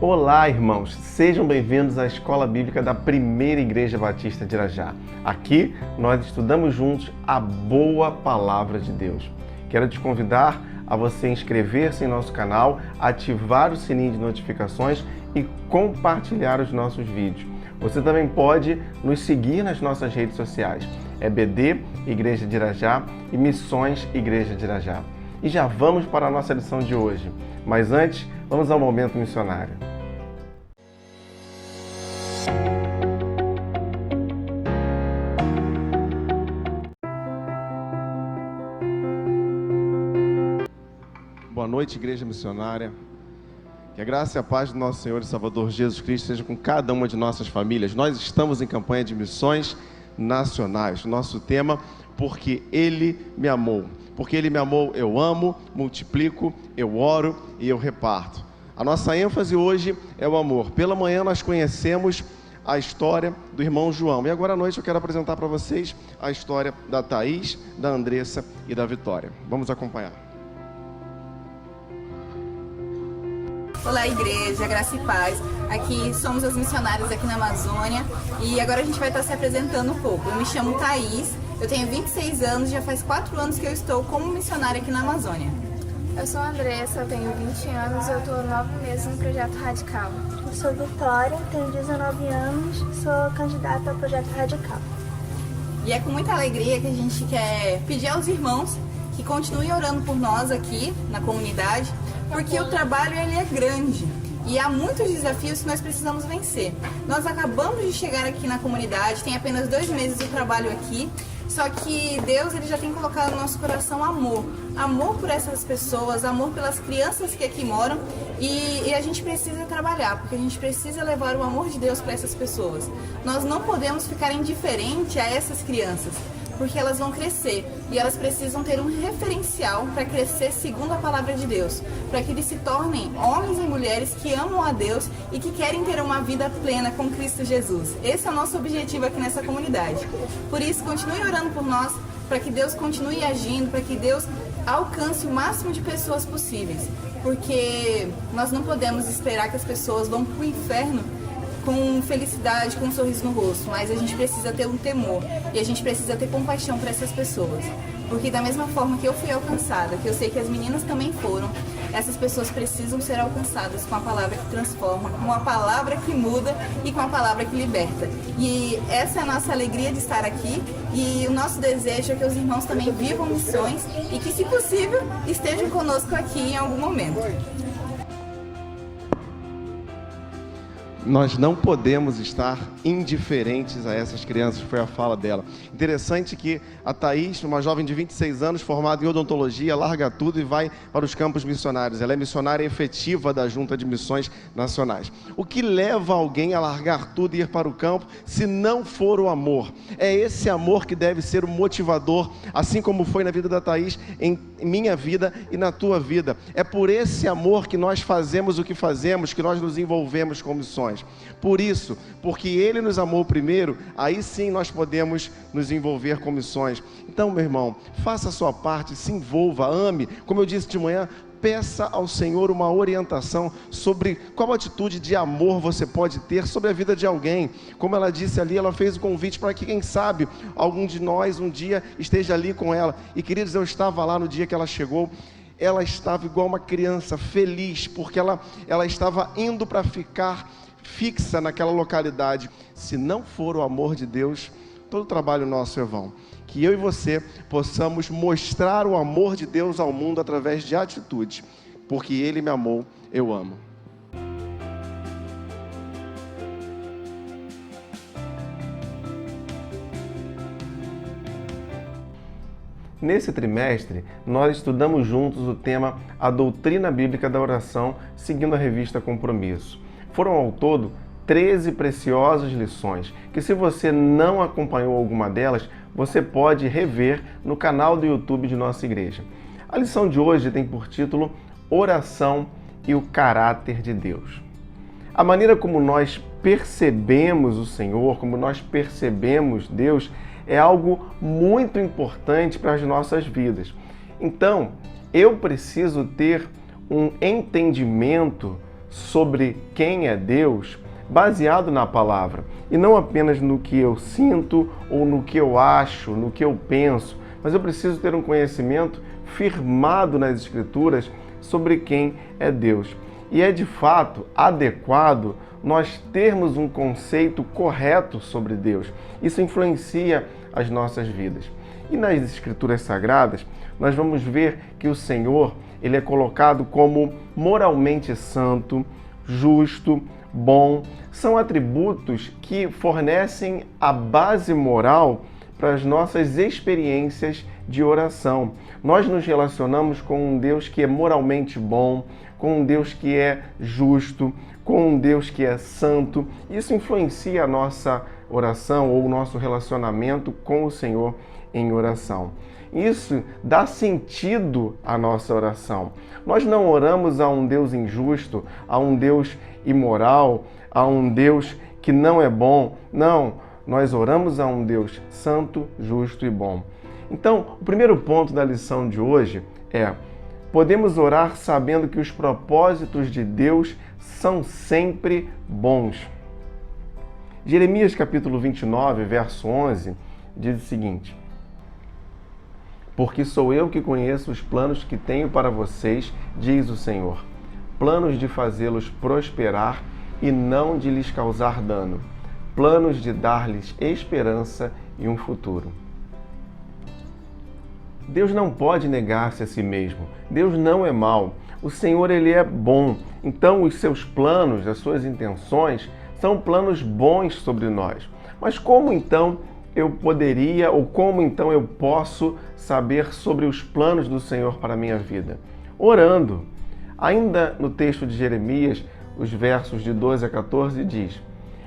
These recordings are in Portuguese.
Olá, irmãos! Sejam bem-vindos à Escola Bíblica da Primeira Igreja Batista de Irajá. Aqui nós estudamos juntos a boa palavra de Deus. Quero te convidar a você inscrever-se em nosso canal, ativar o sininho de notificações e compartilhar os nossos vídeos. Você também pode nos seguir nas nossas redes sociais. É BD Igreja de Irajá e Missões Igreja de Irajá. E já vamos para a nossa lição de hoje. Mas antes, vamos ao momento missionário. Boa noite, Igreja Missionária. Que a graça e a paz do nosso Senhor e Salvador Jesus Cristo seja com cada uma de nossas famílias. Nós estamos em campanha de missões nacionais. Nosso tema, porque Ele me amou. Porque Ele me amou, eu amo, multiplico, eu oro e eu reparto. A nossa ênfase hoje é o amor. Pela manhã nós conhecemos a história do irmão João. E agora à noite eu quero apresentar para vocês a história da Thaís, da Andressa e da Vitória. Vamos acompanhar. Olá, igreja, graça e paz. Aqui somos as missionárias aqui na Amazônia e agora a gente vai estar se apresentando um pouco. Eu me chamo Thaís, eu tenho 26 anos, já faz 4 anos que eu estou como missionária aqui na Amazônia. Eu sou a Andressa, eu tenho 20 anos, eu estou 9 meses no Projeto Radical. Eu sou Vitória, tenho 19 anos, sou candidata ao Projeto Radical. E é com muita alegria que a gente quer pedir aos irmãos que continuem orando por nós aqui na comunidade, porque o trabalho ele é grande e há muitos desafios que nós precisamos vencer. Nós acabamos de chegar aqui na comunidade, tem apenas 2 meses de trabalho aqui, só que Deus ele já tem colocado no nosso coração amor. Amor por essas pessoas, amor pelas crianças que aqui moram e a gente precisa trabalhar, porque a gente precisa levar o amor de Deus para essas pessoas. Nós não podemos ficar indiferente a essas crianças, porque elas vão crescer e elas precisam ter um referencial para crescer segundo a palavra de Deus, para que eles se tornem homens e mulheres que amam a Deus e que querem ter uma vida plena com Cristo Jesus. Esse é o nosso objetivo aqui nessa comunidade. Por isso, continue orando por nós, para que Deus continue agindo, para que Deus alcance o máximo de pessoas possíveis, porque nós não podemos esperar que as pessoas vão para o inferno com felicidade, com um sorriso no rosto, mas a gente precisa ter um temor e a gente precisa ter compaixão para essas pessoas, porque da mesma forma que eu fui alcançada, que eu sei que as meninas também foram, essas pessoas precisam ser alcançadas com a palavra que transforma, com a palavra que muda e com a palavra que liberta. E essa é a nossa alegria de estar aqui e o nosso desejo é que os irmãos também vivam missões e que, se possível, estejam conosco aqui em algum momento. Nós não podemos estar indiferentes a essas crianças, foi a fala dela. Interessante que a Thaís, uma jovem de 26 anos, formada em odontologia, larga tudo e vai para os campos missionários. Ela é missionária efetiva da Junta de Missões Nacionais. O que leva alguém a largar tudo e ir para o campo, se não for o amor? É esse amor que deve ser o motivador, assim como foi na vida da Thaís, em minha vida e na tua vida. É por esse amor que nós fazemos o que fazemos, que nós nos envolvemos com missões. Por isso, porque Ele nos amou primeiro, aí sim nós podemos nos envolver com missões. Então, meu irmão, faça a sua parte, se envolva, ame. Como eu disse de manhã, peça ao Senhor uma orientação sobre qual atitude de amor você pode ter sobre a vida de alguém. Como ela disse ali, ela fez o convite para que, quem sabe, algum de nós um dia esteja ali com ela. E, queridos, eu estava lá no dia que ela chegou. Ela estava igual uma criança, feliz, porque ela estava indo para ficar fixa naquela localidade. Se não for o amor de Deus, todo o trabalho nosso é vão. Que eu e você possamos mostrar o amor de Deus ao mundo através de atitudes, porque Ele me amou, eu amo. Nesse trimestre, nós estudamos juntos o tema A Doutrina Bíblica da Oração, seguindo a revista Compromisso. Foram ao todo 13 preciosas lições, que se você não acompanhou alguma delas, você pode rever no canal do YouTube de nossa igreja. A lição de hoje tem por título Oração e o Caráter de Deus. A maneira como nós percebemos o Senhor, como nós percebemos Deus, é algo muito importante para as nossas vidas. Então, eu preciso ter um entendimento sobre quem é Deus baseado na palavra, e não apenas no que eu sinto ou no que eu acho, no que eu penso, mas eu preciso ter um conhecimento firmado nas Escrituras sobre quem é Deus. E é de fato adequado nós termos um conceito correto sobre Deus. Isso influencia as nossas vidas. E nas Escrituras Sagradas, nós vamos ver que o Senhor, ele é colocado como moralmente santo, justo, bom. São atributos que fornecem a base moral para as nossas experiências de oração. Nós nos relacionamos com um Deus que é moralmente bom, com um Deus que é justo, com um Deus que é santo. Isso influencia a nossa oração ou o nosso relacionamento com o Senhor em oração. Isso dá sentido à nossa oração. Nós não oramos a um Deus injusto, a um Deus imoral, a um Deus que não é bom. Não, nós oramos a um Deus santo, justo e bom. Então, o primeiro ponto da lição de hoje é: podemos orar sabendo que os propósitos de Deus são sempre bons. Jeremias capítulo 29, verso 11, diz o seguinte: porque sou eu que conheço os planos que tenho para vocês, diz o Senhor, planos de fazê-los prosperar e não de lhes causar dano, planos de dar-lhes esperança e um futuro. Deus não pode negar-se a si mesmo. Deus não é mau. O Senhor, ele é bom. Então, os seus planos, as suas intenções, são planos bons sobre nós. Mas como então eu poderia, ou como então eu posso saber sobre os planos do Senhor para a minha vida? Orando. Ainda no texto de Jeremias, os versos de 12 a 14 diz: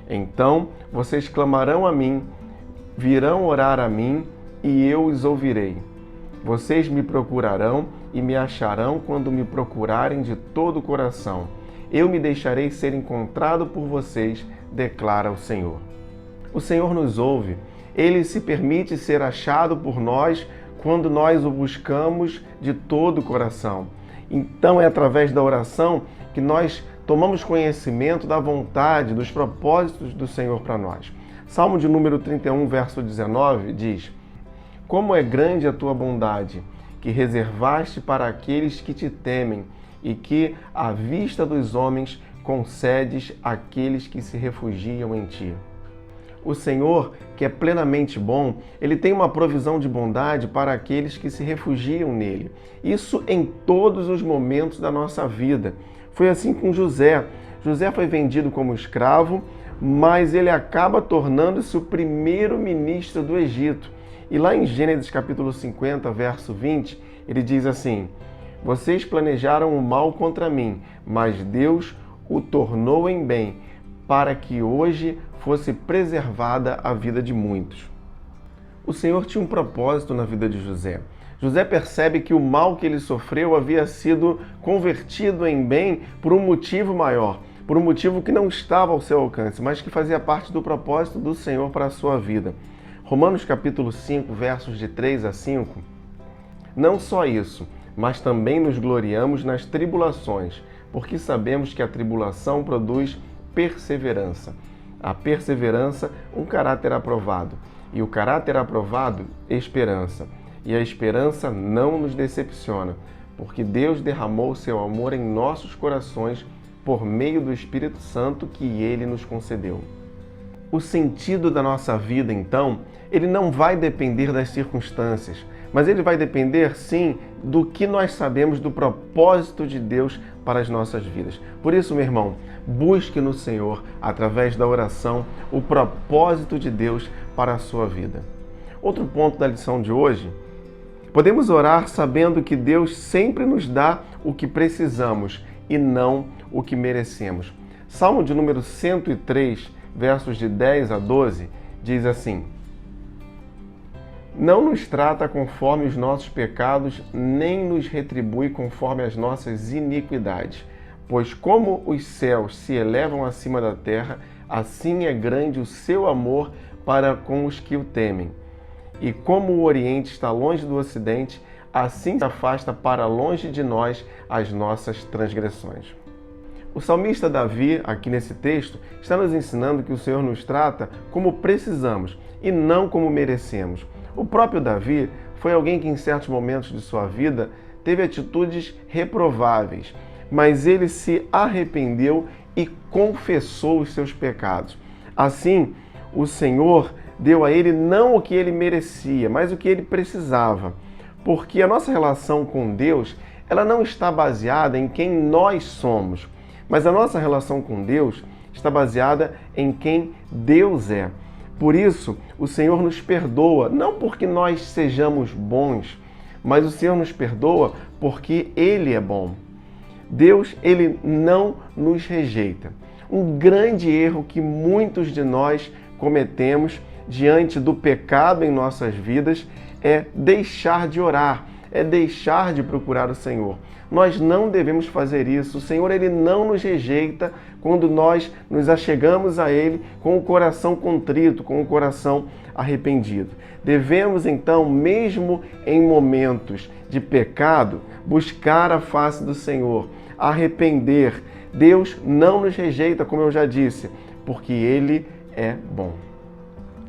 então vocês clamarão a mim, virão orar a mim e eu os ouvirei. Vocês me procurarão e me acharão quando me procurarem de todo o coração. Eu me deixarei ser encontrado por vocês, declara o Senhor. O Senhor nos ouve. Ele se permite ser achado por nós quando nós o buscamos de todo o coração. Então é através da oração que nós tomamos conhecimento da vontade, dos propósitos do Senhor para nós. Salmo de número 31, verso 19 diz: como é grande a tua bondade, que reservaste para aqueles que te temem e que, à vista dos homens, concedes àqueles que se refugiam em ti. O Senhor, que é plenamente bom, ele tem uma provisão de bondade para aqueles que se refugiam nele. Isso em todos os momentos da nossa vida. Foi assim com José. José foi vendido como escravo, mas ele acaba tornando-se o primeiro ministro do Egito. E lá em Gênesis capítulo 50, verso 20, ele diz assim: vocês planejaram o mal contra mim, mas Deus o tornou em bem, para que hoje fosse preservada a vida de muitos. O Senhor tinha um propósito na vida de José. José percebe que o mal que ele sofreu havia sido convertido em bem por um motivo maior, por um motivo que não estava ao seu alcance, mas que fazia parte do propósito do Senhor para a sua vida. Romanos capítulo 5, versos de 3 a 5. Não só isso, mas também nos gloriamos nas tribulações, porque sabemos que a tribulação produz perseverança. A perseverança, um caráter aprovado. E o caráter aprovado, esperança. E a esperança não nos decepciona, porque Deus derramou seu amor em nossos corações por meio do Espírito Santo que Ele nos concedeu. O sentido da nossa vida, então, ele não vai depender das circunstâncias, mas ele vai depender, sim, do que nós sabemos do propósito de Deus para as nossas vidas. Por isso, meu irmão, busque no Senhor, através da oração, o propósito de Deus para a sua vida. Outro ponto da lição de hoje: podemos orar sabendo que Deus sempre nos dá o que precisamos e não o que merecemos. Salmo de número 103, versos de 10 a 12, diz assim: não nos trata conforme os nossos pecados, nem nos retribui conforme as nossas iniquidades. Pois como os céus se elevam acima da terra, assim é grande o seu amor para com os que o temem. E como o Oriente está longe do Ocidente, assim se afasta para longe de nós as nossas transgressões. O salmista Davi, aqui nesse texto, está nos ensinando que o Senhor nos trata como precisamos e não como merecemos. O próprio Davi foi alguém que em certos momentos de sua vida teve atitudes reprováveis, mas ele se arrependeu e confessou os seus pecados. Assim, o Senhor deu a ele não o que ele merecia, mas o que ele precisava. Porque a nossa relação com Deus, ela não está baseada em quem nós somos, mas a nossa relação com Deus está baseada em quem Deus é. Por isso, o Senhor nos perdoa, não porque nós sejamos bons, mas o Senhor nos perdoa porque Ele é bom. Deus, Ele não nos rejeita. Um grande erro que muitos de nós cometemos diante do pecado em nossas vidas é deixar de orar, é deixar de procurar o Senhor. Nós não devemos fazer isso. O Senhor, Ele não nos rejeita quando nós nos achegamos a Ele com o coração contrito, com o coração arrependido. Devemos, então, mesmo em momentos de pecado, buscar a face do Senhor, arrepender. Deus não nos rejeita, como eu já disse, porque Ele é bom.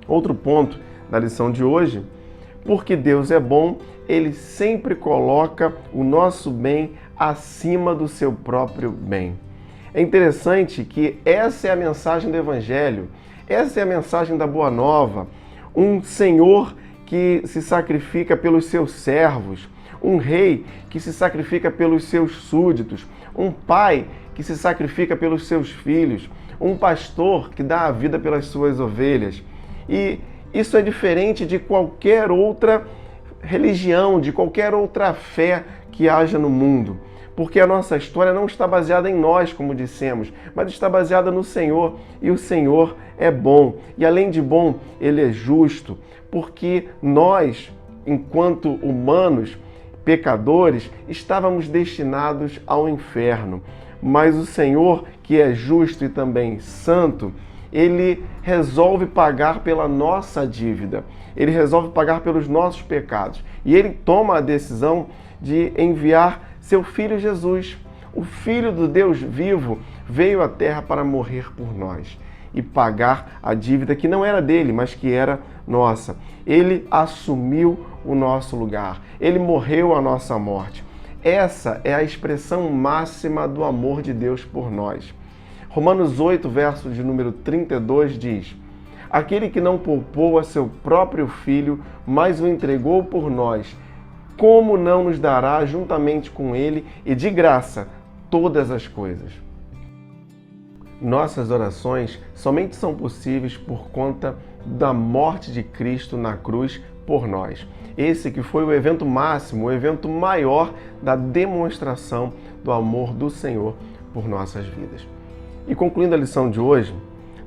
Outro ponto da lição de hoje: porque Deus é bom, Ele sempre coloca o nosso bem acima do seu próprio bem. É interessante que essa é a mensagem do Evangelho, essa é a mensagem da Boa Nova. Um Senhor que se sacrifica pelos seus servos, um rei que se sacrifica pelos seus súditos, um pai que se sacrifica pelos seus filhos, um pastor que dá a vida pelas suas ovelhas. E isso é diferente de qualquer outra religião, de qualquer outra fé que haja no mundo. Porque a nossa história não está baseada em nós, como dissemos, mas está baseada no Senhor. E o Senhor é bom. E além de bom, Ele é justo. Porque nós, enquanto humanos, pecadores, estávamos destinados ao inferno. Mas o Senhor, que é justo e também santo, Ele resolve pagar pela nossa dívida. Ele resolve pagar pelos nossos pecados. E Ele toma a decisão de enviar seu Filho Jesus. O Filho do Deus vivo veio à Terra para morrer por nós e pagar a dívida que não era dele, mas que era nossa. Ele assumiu o nosso lugar. Ele morreu a nossa morte. Essa é a expressão máxima do amor de Deus por nós. Romanos 8, verso de número 32 diz: aquele que não poupou a seu próprio Filho, mas o entregou por nós, como não nos dará juntamente com ele e de graça todas as coisas? Nossas orações somente são possíveis por conta da morte de Cristo na cruz por nós. Esse que foi o evento máximo, o evento maior da demonstração do amor do Senhor por nossas vidas. E concluindo a lição de hoje,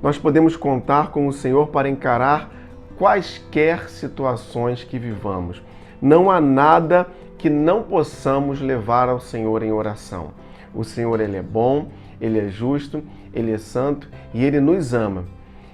nós podemos contar com o Senhor para encarar quaisquer situações que vivamos. Não há nada que não possamos levar ao Senhor em oração. O Senhor, Ele é bom, Ele é justo, Ele é santo e Ele nos ama.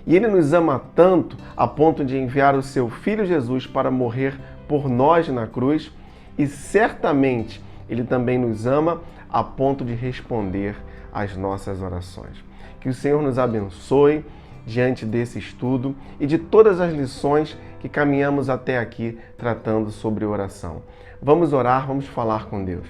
E Ele nos ama tanto a ponto de enviar o seu Filho Jesus para morrer por nós na cruz, e certamente Ele também nos ama a ponto de responder às nossas orações. Que o Senhor nos abençoe diante desse estudo e de todas as lições que caminhamos até aqui tratando sobre oração. Vamos orar, vamos falar com Deus.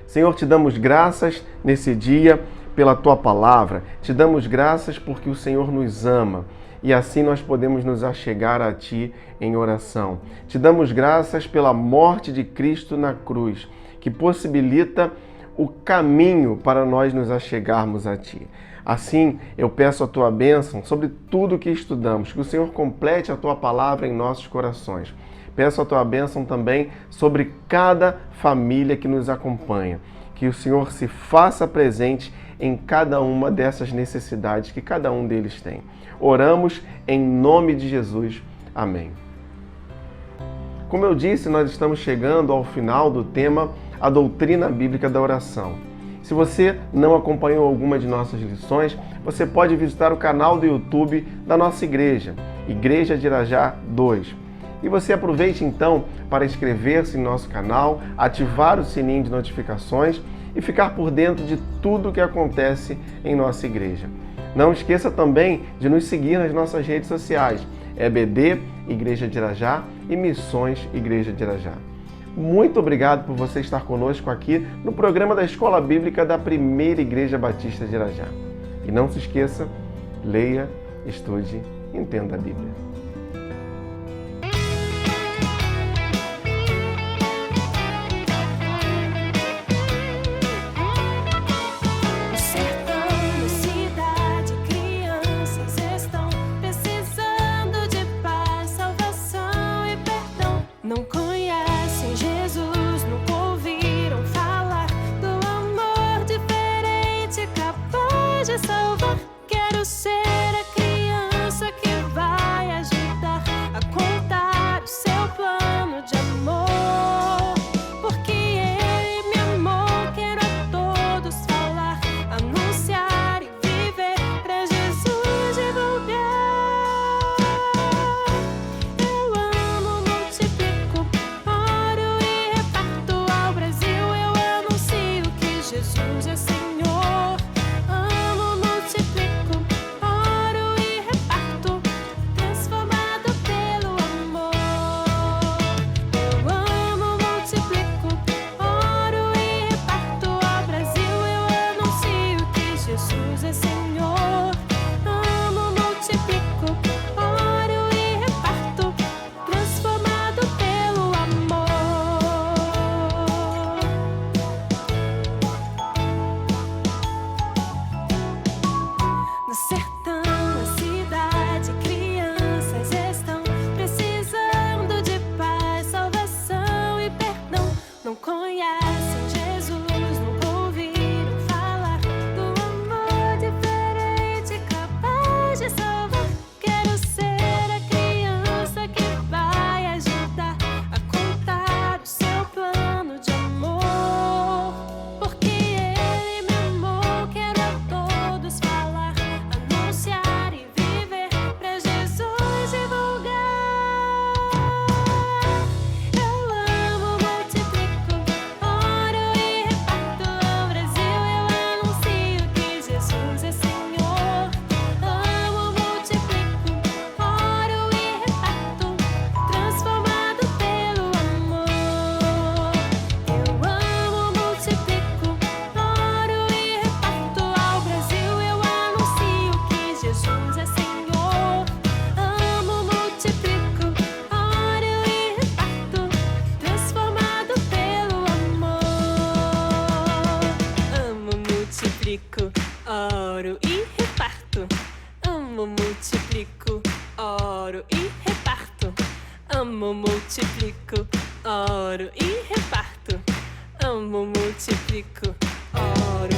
Senhor, te damos graças nesse dia pela Tua palavra. Te damos graças porque o Senhor nos ama e assim nós podemos nos achegar a Ti em oração. Te damos graças pela morte de Cristo na cruz, que possibilita o caminho para nós nos achegarmos a Ti. Assim, eu peço a Tua bênção sobre tudo que estudamos, que o Senhor complete a Tua palavra em nossos corações. Peço a Tua bênção também sobre cada família que nos acompanha, que o Senhor se faça presente em cada uma dessas necessidades que cada um deles tem. Oramos em nome de Jesus. Amém. Como eu disse, nós estamos chegando ao final do tema A Doutrina Bíblica da Oração. Se você não acompanhou alguma de nossas lições, você pode visitar o canal do YouTube da nossa igreja, Igreja de Irajá 2. E você aproveite então para inscrever-se em nosso canal, ativar o sininho de notificações e ficar por dentro de tudo que acontece em nossa igreja. Não esqueça também de nos seguir nas nossas redes sociais, EBD Igreja de Irajá e Missões Igreja de Irajá. Muito obrigado por você estar conosco aqui no programa da Escola Bíblica da Primeira Igreja Batista de Irajá. E não se esqueça, leia, estude, entenda a Bíblia. Não conhecem Jesus, nunca ouviram falar do amor diferente, capaz de salvar. Quero ser a criança que vai ajudar a contar o seu plano de amor. Porque Ele me amou, quero a todos falar, anunciar e viver pra Jesus divulgar. Eu amo, multiplico, oro e reparto ao Brasil. Eu anuncio que Jesus é Senhor. Amo, multiplico, oro e reparto, transformado pelo amor. Eu amo, multiplico, oro e reparto ao Brasil. Eu anuncio que Jesus é Senhor. Amo, multiplico, oro e reparto, transformado pelo amor. No sertão, na cidade, crianças estão precisando de paz, salvação e perdão. Não conhecem Jesus, nunca ouviram falar do amor diferente, capaz de salvar. Quero ser a criança que vai ajudar a contar o seu plano de amor. Porque Ele me amou, quero a todos falar, anunciar e viver pra Jesus divulgar. Eu amo, multiplico, oro e reparto ao Brasil. Eu anuncio que Jesus é Senhor. Amo, multiplico, oro e reparto, transformado pelo amor. Eu amo, multiplico, oro e reparto ao Brasil. Eu anuncio que Jesus é Senhor. Amo, multiplico, oro e reparto, transformado pelo amor. Amo, multiplico, oro e reparto. Amo, multiplico, oro e reparto. Amo, multiplico, oro e reparto. Amo, multiplico, oro